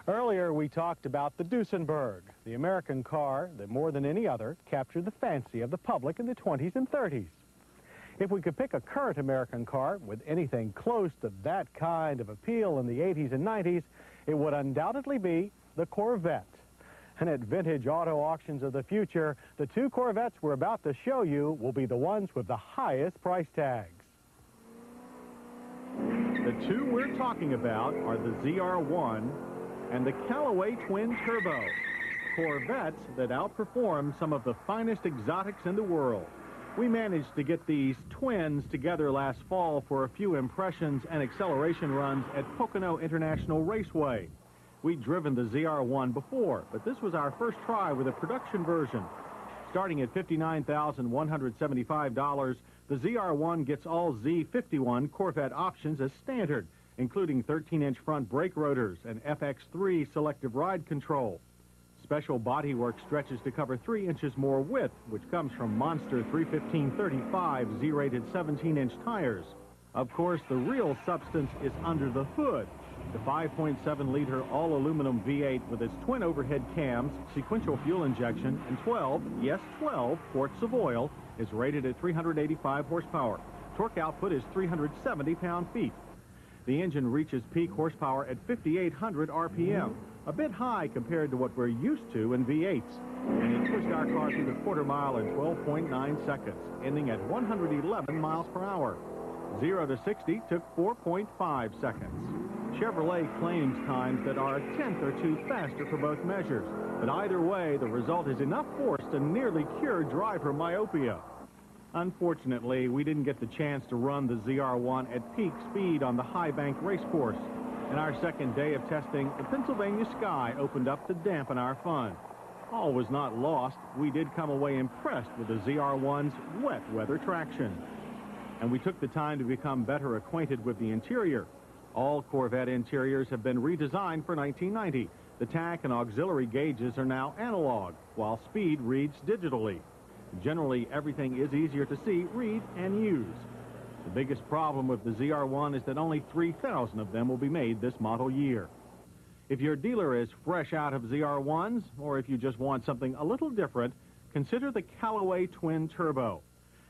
Earlier, we talked about the Duesenberg, the American car that more than any other captured the fancy of the public in the 20s and 30s. If we could pick a current American car with anything close to that kind of appeal in the 80s and 90s, it would undoubtedly be the Corvette. And at vintage auto auctions of the future, the two Corvettes we're about to show you will be the ones with the highest price tags. The two we're talking about are the ZR1 and the Callaway Twin Turbo, Corvettes that outperform some of the finest exotics in the world. We managed to get these twins together last fall for a few impressions and acceleration runs at Pocono International Raceway. We'd driven the ZR1 before, but this was our first try with a production version. Starting at $59,175, the ZR1 gets all Z51 Corvette options as standard, including 13-inch front brake rotors and FX3 selective ride control. Special bodywork stretches to cover 3 inches more width, which comes from Monster 315/35 Z-rated 17-inch tires. Of course, the real substance is under the hood. The 5.7-liter all-aluminum V8 with its twin overhead cams, sequential fuel injection, and 12 quarts of oil is rated at 385 horsepower. Torque output is 370 pound-feet. The engine reaches peak horsepower at 5,800 RPM, a bit high compared to what we're used to in V8s. And it pushed our car through the quarter mile in 12.9 seconds, ending at 111 miles per hour. 0 to 60 took 4.5 seconds. Chevrolet claims times that are a tenth or two faster for both measures, but either way, the result is enough force to nearly cure driver myopia. Unfortunately, we didn't get the chance to run the ZR1 at peak speed on the High Bank racecourse. In our second day of testing, the Pennsylvania sky opened up to dampen our fun. All was not lost. We did come away impressed with the ZR1's wet weather traction. And we took the time to become better acquainted with the interior. All Corvette interiors have been redesigned for 1990. The tack and auxiliary gauges are now analog, while speed reads digitally. Generally, everything is easier to see, read, and use. The biggest problem with the ZR1 is that only 3,000 of them will be made this model year. If your dealer is fresh out of ZR1s, or if you just want something a little different, consider the Callaway Twin Turbo.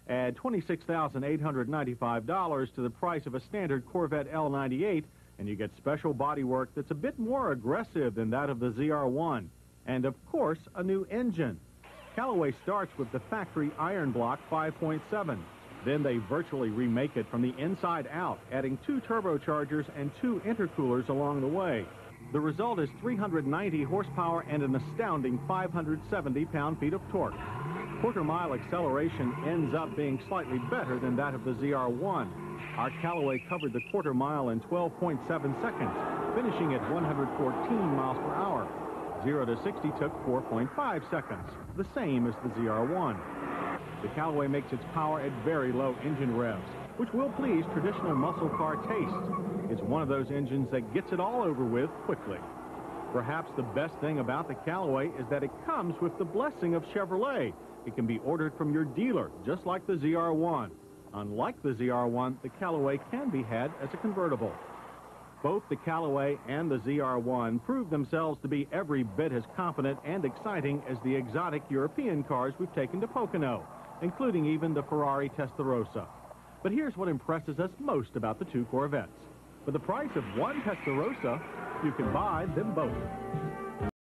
Add $26,895 to the price of a standard Corvette L98, and you get special bodywork that's a bit more aggressive than that of the ZR1. And, of course, a new engine. Callaway starts with the factory Iron Block 5.7. Then they virtually remake it from the inside out, adding 2 turbochargers and 2 intercoolers along the way. The result is 390 horsepower and an astounding 570 pound-feet of torque. Quarter-mile acceleration ends up being slightly better than that of the ZR1. Our Callaway covered the quarter mile in 12.7 seconds, finishing at 114 miles per hour. 0 to 60 took 4.5 seconds, the same as the ZR1. The Callaway makes its power at very low engine revs, which will please traditional muscle car taste. It's one of those engines that gets it all over with quickly. Perhaps the best thing about the Callaway is that it comes with the blessing of Chevrolet. It can be ordered from your dealer, just like the ZR1. Unlike the ZR1, the Callaway can be had as a convertible. Both the Callaway and the ZR1 prove themselves to be every bit as confident and exciting as the exotic European cars we've taken to Pocono, including even the Ferrari Testarossa. But here's what impresses us most about the two Corvettes. For the price of one Testarossa, you can buy them both.